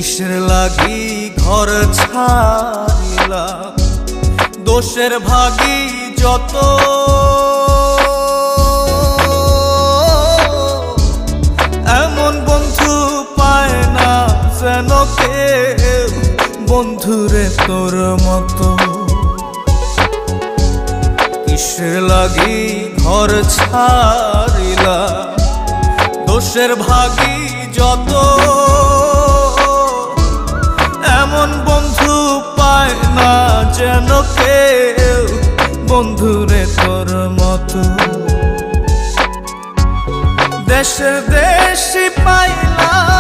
কিসের লাগি ঘর ছাড়িলাম, দোষের ভাগী যত। এমন বন্ধু পায় না যেন কেউ, বন্ধুরে তোর মতো। কিসের লাগি ঘর ছাড়িলাম, দোষের ভাগী যত। এমন বন্ধু পায় না যেন কেউ, বন্ধুরে তোর মতো। দেশে দেশি পাইলাম